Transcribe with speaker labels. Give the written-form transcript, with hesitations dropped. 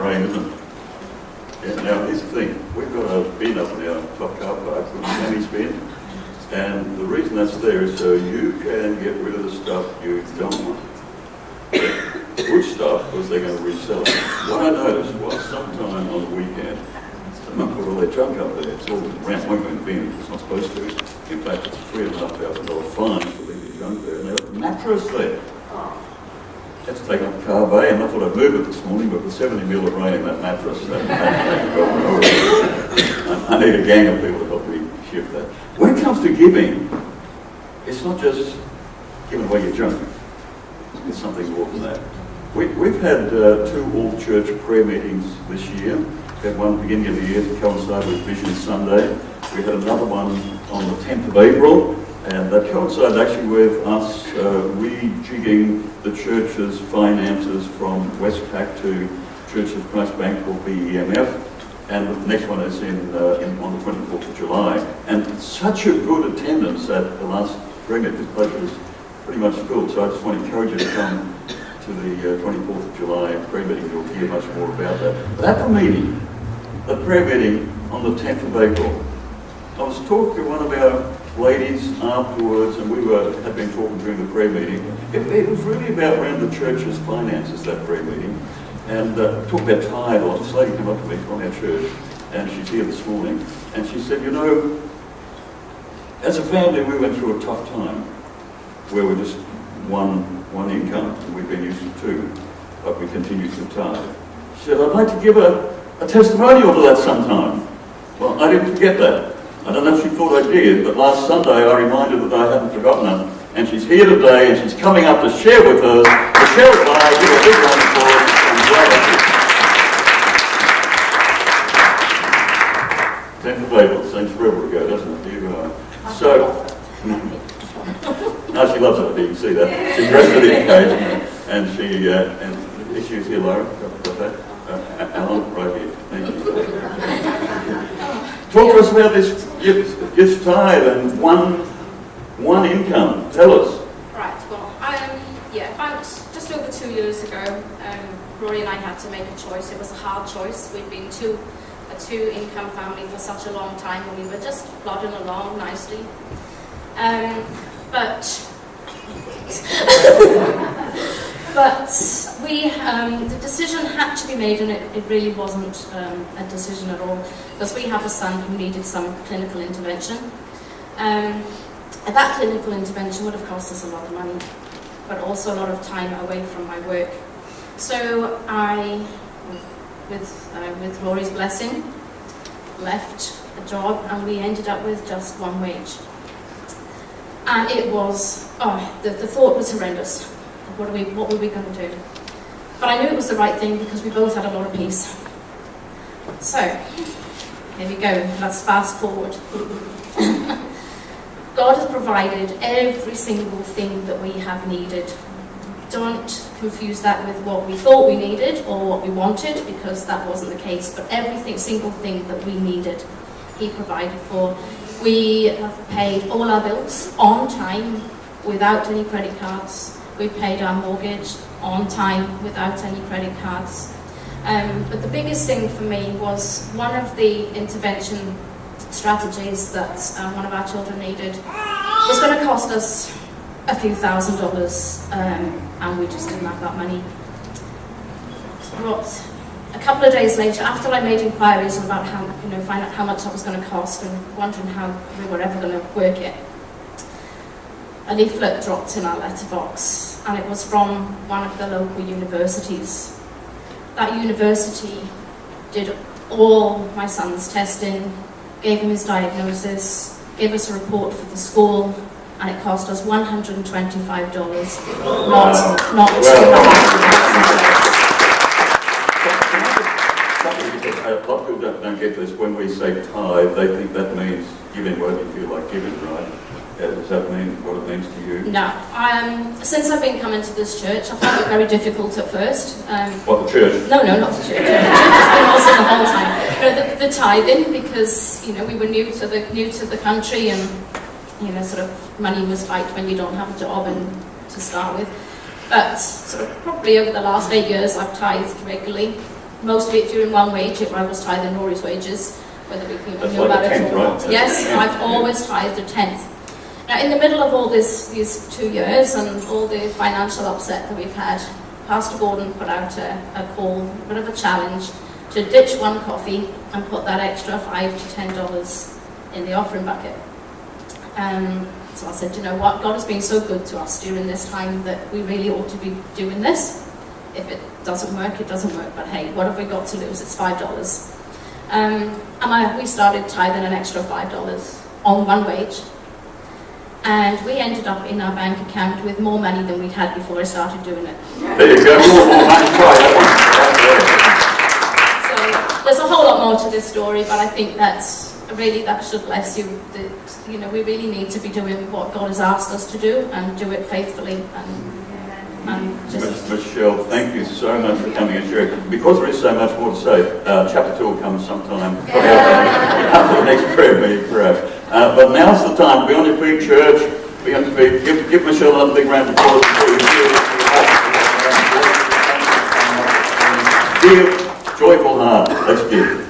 Speaker 1: rain, isn't it? Yeah, now, here's the thing. We've got a bin up in our top car park, the Tammy's bin, and the reason that's there is so you can get rid of the stuff you don't want. Good stuff, because they're going to resell it. What I noticed was sometime on the weekend, someone put all their junk up there. It's all around, won't go in the bin, it's not supposed to. In fact, it's a $3,500 fine for leaving your junk there, and there's a mattress there. Had to take up the car bay, and I thought I'd move it this morning, but with 70 mil of rain in that mattress, I need a gang of people to help me shift that. When it comes to giving, it's not just giving away your junk. It's something more than that. We've had 2 all-church prayer meetings this year. We had one beginning of the year to coincide with Vision Sunday. We had another one on the 10th of April, and that coincided actually with us rejigging the church's finances from Westpac to Church of Christ Bank called BEMF. And the next one is on the 24th of July. And such a good attendance at the last prayer meeting. This place was pretty much filled, so I just want to encourage you to come to the 24th of July prayer meeting. You'll hear much more about that. But at the meeting, the prayer meeting on the 10th of April, I was talking to one of our ladies afterwards, and we had been talking during the prayer meeting. It was really about around the church's finances, that prayer meeting. And talking about tithe, this lady came up to me from our church, and she's here this morning, and she said, you know, as a family we went through a tough time where we're just one income, and we've been used to 2, but we continue to tithe. She said, I'd like to give a testimonial to that sometime. Well, I didn't forget that. I don't know if she thought I did, but last Sunday I reminded her that I hadn't forgotten her. And she's here today, and she's coming up to share with us. Michelle and I give a big round of applause. Thank you, April. Seems forever ago, doesn't it? So, no, she loves it. You can see that. She's dressed for the occasion, and she and issues here, Laura. Got that? Alan, right here. Thank you. Talk to us about this tithe and one income. Tell us.
Speaker 2: Right. Well, about just over 2 years ago, Rory and I had to make a choice. It was a hard choice. We'd been a 2-income family for such a long time, and we were just plodding along nicely. But the decision had to be made, and it really wasn't a decision at all, because we have a son who needed some clinical intervention. That clinical intervention would have cost us a lot of money, but also a lot of time away from my work. So I, with Rory's blessing, left a job, and we ended up with just 1 wage. And it was, the thought was horrendous. What were we going to do? But I knew it was the right thing because we both had a lot of peace. So, here we go. Let's fast forward. God has provided every single thing that we have needed. Don't confuse that with what we thought we needed or what we wanted, because that wasn't the case. But every single thing that we needed, He provided for. We have paid all our bills on time without any credit cards. We paid our mortgage on time without any credit cards. But the biggest thing for me was one of the intervention strategies that one of our children needed was going to cost us a few $1,000s, and we just didn't have that money. But a couple of days later, after I made inquiries about how, find out how much that was going to cost and wondering how we were ever going to work it, a leaflet dropped in our letterbox, and it was from one of the local universities. That university did all my son's testing, gave him his diagnosis, gave us a report for the school, and it cost us $125, not $200.
Speaker 1: A lot of people don't get this. When we say tithe, they think that means giving whatever you feel like giving, right? Does that mean what it means to you?
Speaker 2: No. Since I've been coming to this church, I found it very difficult at first.
Speaker 1: What, the church?
Speaker 2: No, not the church. The church has been awesome the whole time. The tithing, because we were new to the country, and sort of money was tight when you don't have a job and to start with. But sort of probably over the last 8 years, I've tithed regularly. most of it during one wage. I was tithing Rory's wages, whether we
Speaker 1: That's
Speaker 2: knew
Speaker 1: like
Speaker 2: about
Speaker 1: a
Speaker 2: it
Speaker 1: tenth,
Speaker 2: or not.
Speaker 1: right?
Speaker 2: Yes, I've always tithed a tenth. Now, in the middle of all these 2 years and all the financial upset that we've had, Pastor Gordon put out a call, a bit of a challenge, to ditch one coffee and put that extra $5 to $10 in the offering bucket. So I said, you know what, God has been so good to us during this time that we really ought to be doing this. If it doesn't work, it doesn't work, but hey, what have we got to lose? It's $5. We started tithing an extra $5 on one wage. And we ended up in our bank account with more money than we'd had before I started doing it.
Speaker 1: There you go, more money, try that
Speaker 2: So there's a whole lot more to this story, but I think that should bless you. That, you know, we really need to be doing what God has asked us to do and do it faithfully. And just
Speaker 1: Michelle, thank you so much for coming and sharing. Because there is so much more to say, chapter 2 will come sometime after the next prayer meeting, perhaps. But now's the time. Be on your feet, church. Be on your feet. Give Michelle another big round of applause. Give, joyful heart. Let's give.